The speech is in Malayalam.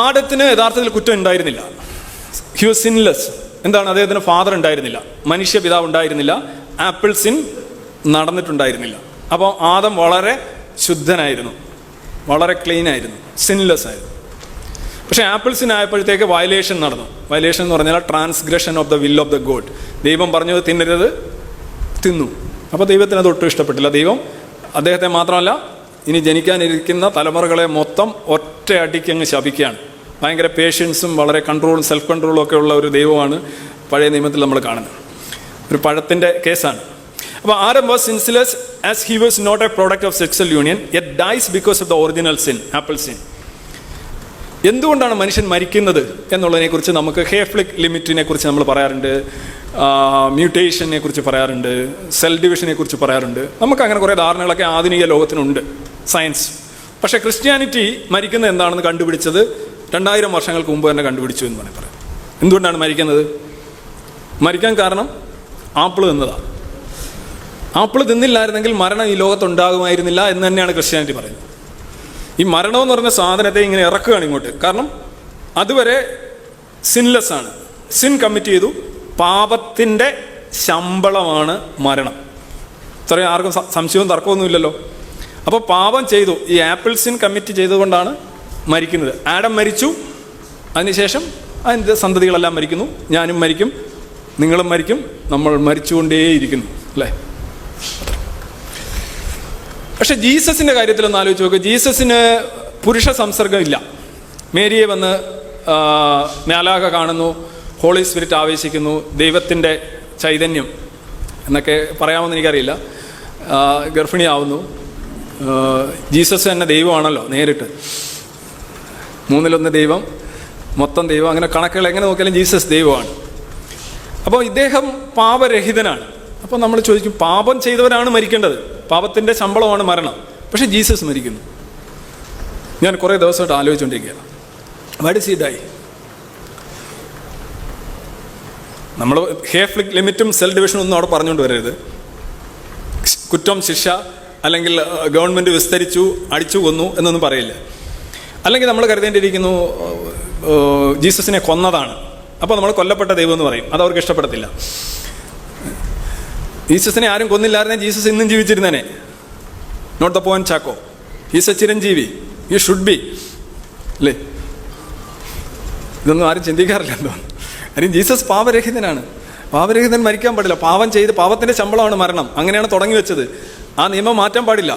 ആദത്തിന് യഥാർത്ഥത്തിൽ കുറ്റം ഉണ്ടായിരുന്നില്ല. He was sinless. എന്താണ്? അദ്ദേഹത്തിന് ഫാദർ ഉണ്ടായിരുന്നില്ല, മനുഷ്യ പിതാവ് ഉണ്ടായിരുന്നില്ല, ആപ്പിൾ സിൻ നടന്നിട്ടുണ്ടായിരുന്നില്ല. അപ്പോൾ ആദം വളരെ ശുദ്ധനായിരുന്നു, വളരെ ക്ലീൻ ആയിരുന്നു, സിൻലെസ് ആയിരുന്നു. പക്ഷേ ആപ്പിൾ സിൻ ആയപ്പോഴത്തേക്ക് വയലേഷൻ നടന്നു. വയലേഷൻ എന്ന് പറഞ്ഞാൽ transgression of the will of the God. ദൈവം പറഞ്ഞത് തിന്നരുത്, തിന്നു. അപ്പോൾ ദൈവത്തിന് അത് ഒട്ടും ഇഷ്ടപ്പെട്ടില്ല. ദൈവം അദ്ദേഹത്തെ മാത്രമല്ല, ഇനി ജനിക്കാനിരിക്കുന്ന തലമുറകളെ മൊത്തം ഒറ്റ അടിക്ക് അങ്ങ് ശപിക്കുകയാണ്. ഭയങ്കര പേഷ്യൻസും വളരെ കൺട്രോളും സെൽഫ് കൺട്രോളും ഒക്കെ ഉള്ള ഒരു ദൈവമാണ് പഴയ നിയമത്തിൽ നമ്മൾ കാണുന്നത്. ഒരു പഴത്തിൻ്റെ കേസാണ്. അപ്പോൾ Adam was sinless as he was not a product of sexual union yet dies because of the original sin, apple sin. എന്തുകൊണ്ടാണ് മനുഷ്യൻ മരിക്കുന്നത് എന്നുള്ളതിനെക്കുറിച്ച് നമുക്ക് ഹേഫ്ലിക് ലിമിറ്റിനെ കുറിച്ച് നമ്മൾ പറയാറുണ്ട്, മ്യൂട്ടേഷനെ കുറിച്ച് പറയാറുണ്ട്, സെൽ ഡിവിഷനെ കുറിച്ച് പറയാറുണ്ട്. നമുക്ക് അങ്ങനെ കുറേ ധാരണകളൊക്കെ ആധുനിക ലോകത്തിനുണ്ട്, സയൻസ്. പക്ഷേ ക്രിസ്ത്യാനിറ്റി മരിക്കുന്നത് എന്താണെന്ന് കണ്ടുപിടിച്ചത് 2000 വർഷങ്ങൾക്ക് മുമ്പ് തന്നെ കണ്ടുപിടിച്ചു എന്ന് വേണമെങ്കിൽ പറയാം. എന്തുകൊണ്ടാണ് മരിക്കുന്നത്? മരിക്കാൻ കാരണം ആപ്പിൾ തിന്നതാണ്. ആപ്പിൾ തിന്നില്ലായിരുന്നെങ്കിൽ മരണം ഈ ലോകത്തുണ്ടാകുമായിരുന്നില്ല എന്ന് തന്നെയാണ് ക്രിസ്ത്യാനിറ്റി പറയുന്നത്. ഈ മരണമെന്ന് പറഞ്ഞ സാധനത്തെ ഇങ്ങനെ ഇറക്കുകയാണ് ഇങ്ങോട്ട്. കാരണം അതുവരെ സിൻലെസ് ആണ്, സിൻ കമ്മിറ്റ് ചെയ്തു, പാപത്തിൻ്റെ ശമ്പളമാണ് മരണം. ഇത്രയും ആർക്കും സംശയവും തർക്കമൊന്നുമില്ലല്ലോ. അപ്പോൾ പാപം ചെയ്തു, ഈ ആപ്പിൾ സിൻ കമ്മിറ്റ് ചെയ്തുകൊണ്ടാണ് മരിക്കുന്നത്. ആഡം മരിച്ചു, അതിനുശേഷം അതിൻ്റെ സന്തതികളെല്ലാം മരിക്കുന്നു. ഞാനും മരിക്കും, നിങ്ങളും മരിക്കും, നമ്മൾ മരിച്ചുകൊണ്ടേയിരിക്കുന്നു, അല്ലേ? പക്ഷെ ജീസസിൻ്റെ കാര്യത്തിലൊന്ന് ആലോചിച്ച് നോക്കുക. ജീസസിന് പുരുഷ സംസർഗമില്ല. മേരിയെ വന്ന് മാലാഖ കാണുന്നു, ഹോളി സ്പിരിറ്റ് ആവേശിക്കുന്നു, ദൈവത്തിൻ്റെ ചൈതന്യം എന്നൊക്കെ പറയാമെന്ന് എനിക്കറിയില്ല, ഗർഭിണിയാവുന്നു. ജീസസ് തന്നെ ദൈവമാണല്ലോ, നേരിട്ട് 3-1 ദൈവം, മൊത്തം ദൈവം. അങ്ങനെ കണക്കുകൾ എങ്ങനെ നോക്കിയാലും ജീസസ് ദൈവമാണ്. അപ്പോൾ ഇദ്ദേഹം പാപരഹിതനാണ്. അപ്പോൾ നമ്മൾ ചോദിക്കും, പാപം ചെയ്തവരാണ് മരിക്കേണ്ടത്, പാപത്തിൻ്റെ ശമ്പളമാണ് മരണം. പക്ഷേ ജീസസ് മരിക്കുന്നു. ഞാൻ കുറേ ദിവസമായിട്ട് ആലോചിച്ചുകൊണ്ടിരിക്കുകയാണ്, വൈ ഡസ് ഹി ഡൈ? നമ്മൾ ഹേഫ്ലിക് ലിമിറ്റും സെൽ ഡിവിഷനും ഒന്നും അവിടെ പറഞ്ഞുകൊണ്ട് വരരുത്. കുറ്റം, ശിക്ഷ, അല്ലെങ്കിൽ ഗവൺമെൻറ് വിസ്തരിച്ചു, അടിച്ചു കൊന്നു എന്നൊന്നും പറയില്ല. അല്ലെങ്കിൽ നമ്മൾ കരുതേണ്ടിയിരിക്കുന്നു ജീസസിനെ കൊന്നതാണ്, അപ്പോൾ നമ്മൾ കൊല്ലപ്പെട്ട ദൈവം എന്ന് പറയും. അത് അവർക്ക് ഇഷ്ടപ്പെടത്തില്ല. ജീസസിനെ ആരും കൊന്നില്ലായിരുന്നേ ജീസസ് ഇന്നും ജീവിച്ചിരുന്നേനെ. Not the point Chacko, he's a ചിരഞ്ജീവി, ഹി ഷുഡ് ബി, അല്ലേ? ഇതൊന്നും ആരും ചിന്തിക്കാറില്ല. എന്തോ കാര്യം ജീസസ് പാപരഹിതനാണ്. പാപരഹിതൻ മരിക്കാൻ പാടില്ല. പാപം ചെയ്ത് പാപത്തിൻ്റെ ശമ്പളമാണ് മരണം. അങ്ങനെയാണ് തുടങ്ങി വെച്ചത്. ആ നിയമം മാറ്റാൻ പാടില്ല.